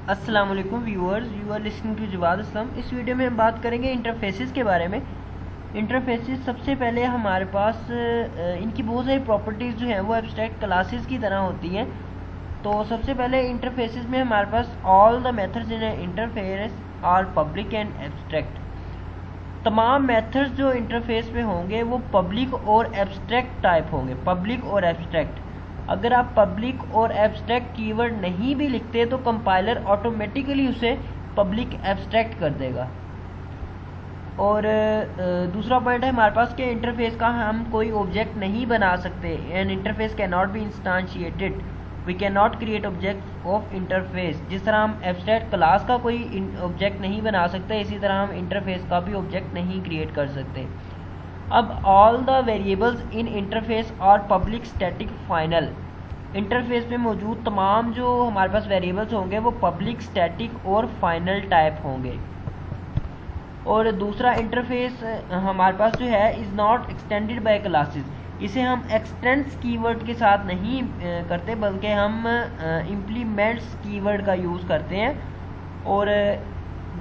अस्सलाम वालेकुम viewers, you are listening to Jawad Aslam. इस वीडियो में हम बात करेंगे इंटरफेसेस के बारे में। इंटरफेसेस सबसे पहले हमारे पास इनकी बहुत सारी प्रॉपर्टीज़ जो हैं वो एब्स्ट्रैक्ट क्लासेस की तरह होती हैं। तो सबसे पहले इंटरफेसेस में हमारे पास all the methods in interface are public and abstract. तमाम मेथड्स जो इंटरफेस पे होंगे वो पब्लिक और एब्स्ट्रैक्ट टाइप होंगे, पब्लिक और एब्स्ट्रैक्ट। अगर आप पब्लिक और एब्स्ट्रैक्ट कीवर्ड नहीं भी लिखते तो कंपाइलर ऑटोमेटिकली उसे पब्लिक एब्स्ट्रैक्ट कर देगा। और दूसरा पॉइंट है हमारे पास कि इंटरफेस का हम कोई ऑब्जेक्ट नहीं बना सकते। An interface can not be instantiated, we can not create object of interface. जिस तरह हम एब्स्ट्रैक्ट क्लास का कोई ऑब्जेक्ट नहीं बना सकते, इसी तरह हम इंटरफेस का भी ऑब्जेक्ट नहीं क्रिएट कर सकते। अब all the variables in interface are public static final. Interface में मौजूद तमाम जो हमारे पास वेरिएबल्स होंगे वो पब्लिक स्टैटिक और फाइनल टाइप होंगे। और दूसरा इंटरफेस हमारे पास जो है is not extended by classes. इसे हम एक्सटेंड्स कीवर्ड के साथ नहीं करते, बल्कि हम इम्प्लीमेंट्स कीवर्ड का यूज़ करते हैं। और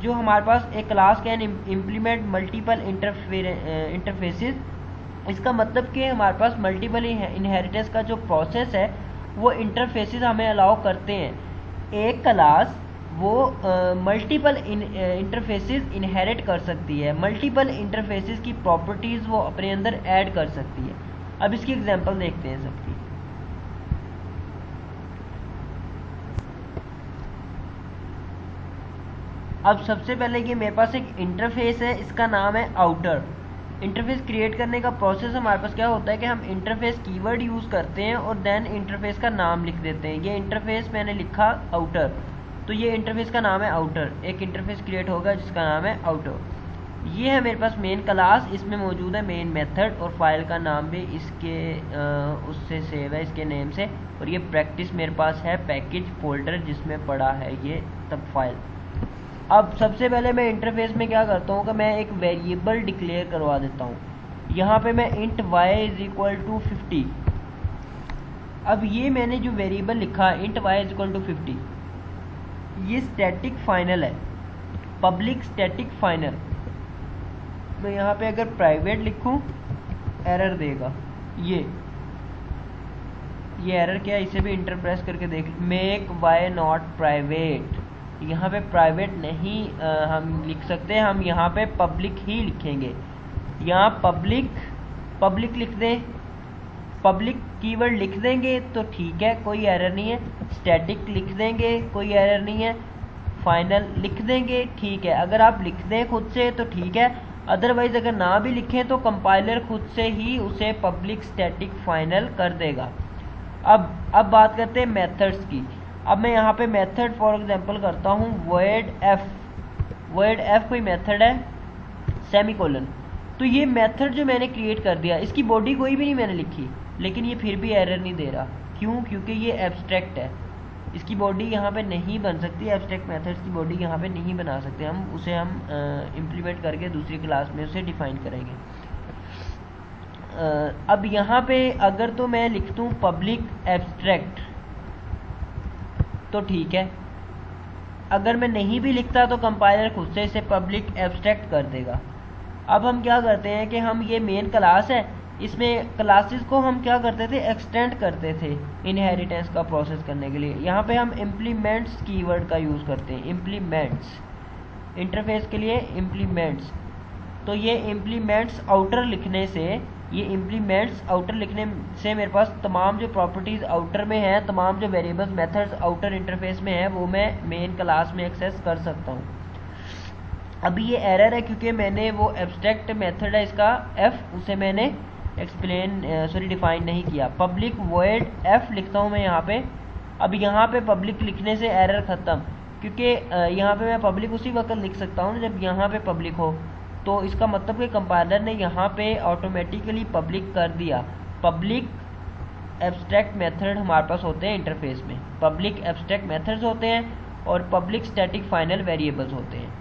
जो हमारे पास एक class can implement multiple interfaces, इसका मतलब कि हमारे पास मल्टीपल इनहेरिटेंस का जो प्रोसेस है वो इंटरफेसेस हमें अलाउ करते हैं। एक क्लास वो मल्टीपल इंटरफेसेस इनहेरिट कर सकती है, मल्टीपल इंटरफेसेस की प्रॉपर्टीज़ वो अपने अंदर ऐड कर सकती है। अब इसकी एग्जांपल देखते हैं सबकी। अब सबसे पहले कि मेरे पास एक इंटरफेस है, इसका नाम है आउटर। इंटरफेस क्रिएट करने का प्रोसेस हमारे पास क्या होता है कि हम इंटरफेस कीवर्ड यूज़ करते हैं और देन इंटरफेस का नाम लिख देते हैं। ये इंटरफेस मैंने लिखा आउटर, तो ये इंटरफेस का नाम है आउटर। एक इंटरफेस क्रिएट होगा जिसका नाम है आउटर। ये है मेरे पास मेन क्लास, इसमें मौजूद है मेन मेथड और फाइल का नाम भी इसके उससे सेव है, इसके नेम से। और ये प्रैक्टिस मेरे पास है पैकेज फोल्डर जिसमें पड़ा है ये तब फाइल। अब सबसे पहले मैं इंटरफेस में क्या करता हूँ कि मैं एक वेरिएबल डिक्लेयर करवा देता हूँ। यहाँ पे मैं int y is equal to 50। अब ये मैंने जो वेरिएबल लिखा int y is equal to 50, ये स्टैटिक फाइनल है, पब्लिक स्टैटिक फाइनल। मैं यहाँ पे अगर प्राइवेट लिखूँ एरर देगा। ये एरर क्या है, इसे भी इंटर प्रेस करके देख, मेक y नॉट प्राइवेट। यहाँ पे प्राइवेट नहीं हम लिख सकते, हम यहाँ पे पब्लिक ही लिखेंगे। यहाँ पब्लिक लिख दें, पब्लिक कीवर्ड लिख देंगे तो ठीक है, कोई एरर नहीं है। स्टैटिक लिख देंगे, कोई एरर नहीं है। फाइनल लिख देंगे, ठीक है। अगर आप लिख दें खुद से तो ठीक है, अदरवाइज अगर ना भी लिखें तो कंपाइलर खुद से ही उसे पब्लिक स्टैटिक फाइनल कर देगा। अब बात करते हैं मेथड्स की। अब मैं यहाँ पे मेथड फॉर एग्जांपल करता हूँ void f कोई मेथड है, सेमीकोलन। तो ये मेथड जो मैंने क्रिएट कर दिया, इसकी बॉडी कोई भी नहीं मैंने लिखी, लेकिन ये फिर भी एरर नहीं दे रहा। क्यों? क्योंकि ये एब्स्ट्रैक्ट है, इसकी बॉडी यहाँ पे नहीं बन सकती। एब्स्ट्रैक्ट मेथड्स की बॉडी यहाँ पे नहीं बना सकते हम, उसे हम इम्प्लीमेंट करके दूसरी क्लास में उसे डिफाइन करेंगे। अब यहाँ पे अगर तो मैं लिख दूँ पब्लिक एब्स्ट्रैक्ट तो ठीक है, अगर मैं नहीं भी लिखता तो कंपाइलर खुद से इसे पब्लिक एब्स्ट्रैक्ट कर देगा। अब हम क्या करते हैं कि हम ये मेन क्लास है, इसमें क्लासेस को हम क्या करते थे, एक्सटेंड करते थे इनहेरिटेंस का प्रोसेस करने के लिए। यहाँ पे हम इम्प्लीमेंट्स कीवर्ड का यूज़ करते हैं, इम्प्लीमेंट्स इंटरफेस के लिए इम्प्लीमेंट्स। तो ये इम्प्लीमेंट्स आउटर लिखने से, ये इम्प्लीमेंट्स आउटर लिखने से मेरे पास तमाम जो प्रॉपर्टीज़ आउटर में हैं, तमाम जो वेरिएबल्स मेथड्स आउटर इंटरफेस में हैं, वो मैं मेन क्लास में एक्सेस कर सकता हूँ। अभी ये एरर है क्योंकि मैंने वो एब्स्ट्रैक्ट मेथड है इसका f, उसे मैंने डिफाइन नहीं किया। पब्लिक void f लिखता हूँ मैं यहाँ पे। अब यहाँ पे पब्लिक लिखने से एरर ख़त्म, क्योंकि यहाँ पे मैं पब्लिक उसी वक्त लिख सकता हूँ जब यहाँ पे पब्लिक हो। तो इसका मतलब कि कंपाइलर ने यहाँ पे ऑटोमेटिकली पब्लिक कर दिया। पब्लिक एब्स्ट्रैक्ट मेथड हमारे पास होते हैं इंटरफेस में, पब्लिक एब्स्ट्रैक्ट मेथड्स होते हैं और पब्लिक स्टैटिक फाइनल वेरिएबल्स होते हैं।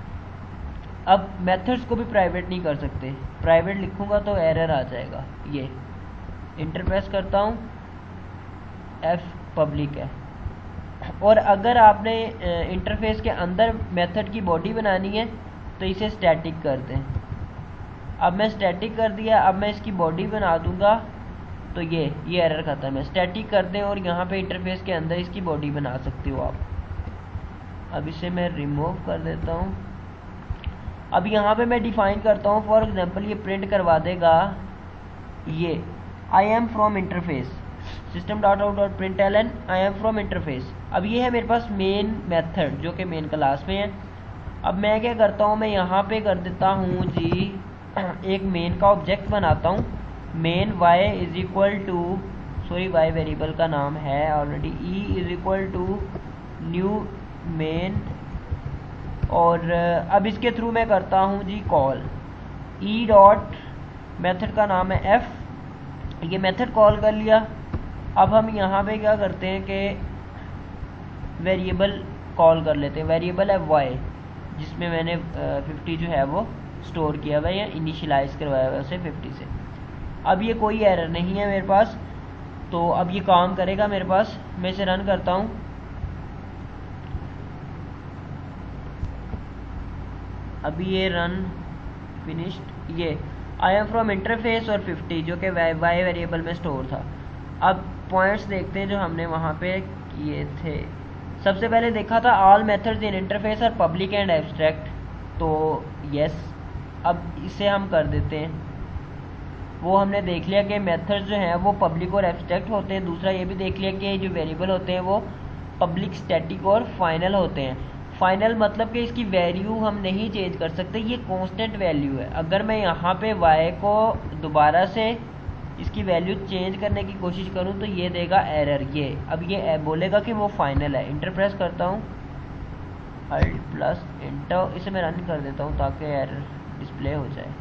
अब मेथड्स को भी प्राइवेट नहीं कर सकते, प्राइवेट लिखूंगा तो एरर आ जाएगा। ये इंटर प्रेस करता हूँ, एफ पब्लिक है, और अगर आपने इंटरफेस के अंदर मेथड की बॉडी बनानी है तो इसे स्टैटिक कर दें। अब मैं स्टैटिक कर दिया, अब मैं इसकी बॉडी बना दूंगा तो ये एरर ख़त्म है। स्टैटिक कर दें और यहाँ पे इंटरफेस के अंदर इसकी बॉडी बना सकते हो आप। अब इसे मैं रिमूव कर देता हूँ। अब यहाँ पे मैं डिफाइन करता हूँ, फॉर एग्जांपल ये प्रिंट करवा देगा ये I am from interface, system dot out dot print LN I am from interface. अब ये है मेरे पास मेन मेथड जो कि मेन क्लास में है। अब मैं क्या करता हूँ, मैं यहाँ पे कर देता हूँ जी एक मेन का ऑब्जेक्ट बनाता हूँ। Main y is equal to, sorry y variable का नाम है already, e is equal to new main, और अब इसके थ्रू मैं करता हूँ G call e dot, method का नाम है f, ये मेथड कॉल कर लिया। अब हम यहाँ पे क्या करते हैं कि वेरिएबल कॉल कर लेते हैं। वेरिएबल है y जिसमें मैंने 50 जो है वो स्टोर किया हुआ है या इनिशियलाइज करवाया हुआ है उसे 50 से। अब ये कोई एरर नहीं है मेरे पास, तो अब ये काम करेगा मेरे पास। मैं इसे रन करता हूँ। अभी ये रन फिनिश्ड, ये आई एम फ्रॉम इंटरफेस और 50 जो कि वाई वेरिएबल में स्टोर था। अब पॉइंट्स देखते हैं जो हमने वहाँ पे किए थे। सबसे पहले देखा था all methods in interface are public and abstract, तो यस, अब इसे हम कर देते हैं। वो हमने देख लिया कि मेथड्स जो हैं वो पब्लिक और एब्स्ट्रैक्ट होते हैं। दूसरा ये भी देख लिया कि जो वेरिएबल होते हैं वो पब्लिक, स्टैटिक और फाइनल होते हैं। फाइनल मतलब कि इसकी वैल्यू हम नहीं चेंज कर सकते, ये कांस्टेंट वैल्यू है। अगर मैं यहाँ पे y को दोबारा से इसकी वैल्यू चेंज करने की कोशिश करूँ तो ये देगा एरर। ये अब ये बोलेगा कि वो फाइनल है। इंटर प्रेस करता हूँ, अल्ट प्लस इंटर, इसे मैं रन कर देता हूँ ताकि एरर डिस्प्ले हो जाए।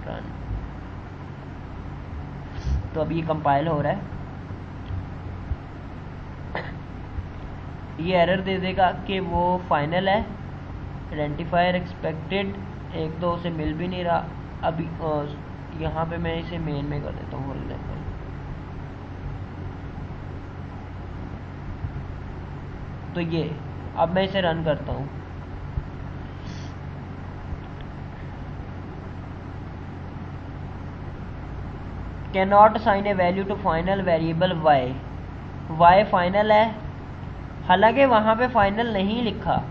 रन, तो अब ये कंपाइल हो रहा है। ये एरर दे देगा कि वो फाइनल है। आइडेंटिफायर एक्सपेक्टेड 1-2 से मिल भी नहीं रहा। अभी यहाँ पे मैं इसे मेन में कर देता हूँ फॉर एग्जाम्पल। तो ये अब मैं इसे रन करता हूँ। Can not assign a value to final variable y final है, हालांकि वहाँ पे फाइनल नहीं लिखा,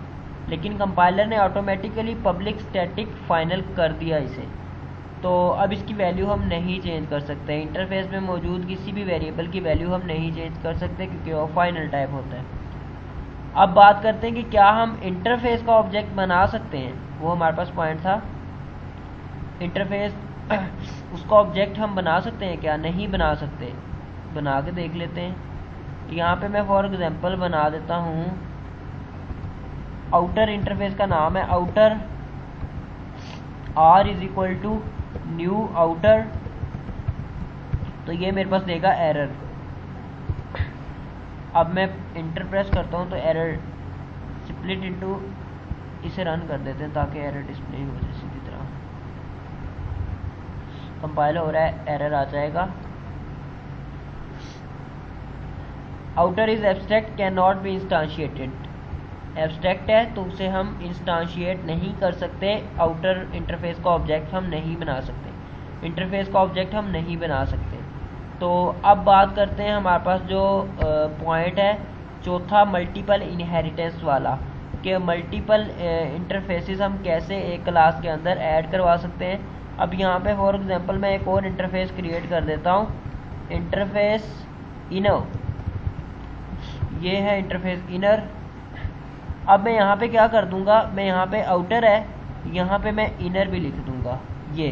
लेकिन कंपाइलर ने ऑटोमेटिकली पब्लिक स्टैटिक फाइनल कर दिया इसे। तो अब इसकी वैल्यू हम नहीं चेंज कर सकते। इंटरफेस में मौजूद किसी भी वेरिएबल की वैल्यू हम नहीं चेंज कर सकते क्योंकि वो फाइनल टाइप होता है। अब बात करते हैं कि क्या हम इंटरफेस का ऑब्जेक्ट बना सकते हैं। वो हमारे पास पॉइंट था इंटरफेस, उसका ऑब्जेक्ट हम बना सकते हैं क्या? नहीं बना सकते। बना के देख लेते हैं। यहाँ पे मैं फॉर एग्जांपल बना देता हूँ आउटर, इंटरफेस का नाम है outer, r is equal to new outer, तो ये मेरे पास देगा एरर। अब मैं इंटर प्रेस करता हूँ तो एरर स्प्लिट इनटू, इसे रन कर देते हैं ताकि एरर डिस्प्ले हो जाए सीधी तरह। कंपाइल हो रहा है, एरर आ जाएगा। Outer is abstract can not be instantiated, abstract है तो उसे हम इंस्टांशिएट नहीं कर सकते। आउटर इंटरफेस का ऑब्जेक्ट हम नहीं बना सकते, इंटरफेस का ऑब्जेक्ट हम नहीं बना सकते। तो अब बात करते हैं हमारे पास जो पॉइंट है चौथा, मल्टीपल इनहेरिटेंस वाला, कि मल्टीपल इंटरफेसेस हम कैसे एक क्लास के अंदर ऐड करवा सकते हैं। अब यहाँ पे फॉर एग्जांपल मैं एक और इंटरफेस क्रिएट कर देता हूँ, इंटरफेस इनर, ये है इंटरफेस इनर। अब मैं यहाँ पे क्या कर दूंगा, मैं यहाँ पे आउटर है, यहाँ पे मैं इनर भी लिख दूंगा ये।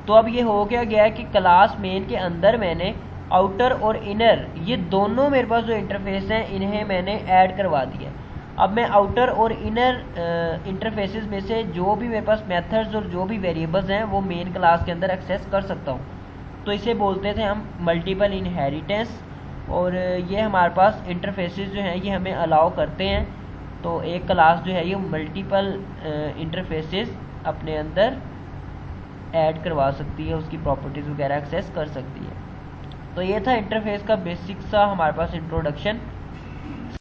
तो अब ये हो क्या गया कि क्लास मेन के अंदर मैंने आउटर और इनर, ये दोनों मेरे पास जो इंटरफेस हैं इन्हें मैंने ऐड करवा दिया। अब मैं आउटर और इनर इंटरफेसेस में से जो भी मेरे पास मेथड्स और जो भी वेरिएबल्स हैं वो मेन क्लास के अंदर एक्सेस कर सकता हूँ। तो इसे बोलते थे हम मल्टीपल इनहेरिटेंस। और ये हमारे पास इंटरफेसेस जो हैं ये हमें अलाउ करते हैं। तो एक क्लास जो है ये मल्टीपल इंटरफेसेस अपने अंदर ऐड करवा सकती है, उसकी प्रॉपर्टीज़ वगैरह एक्सेस कर सकती है। तो ये था इंटरफेस का बेसिक सा हमारे पास इंट्रोडक्शन।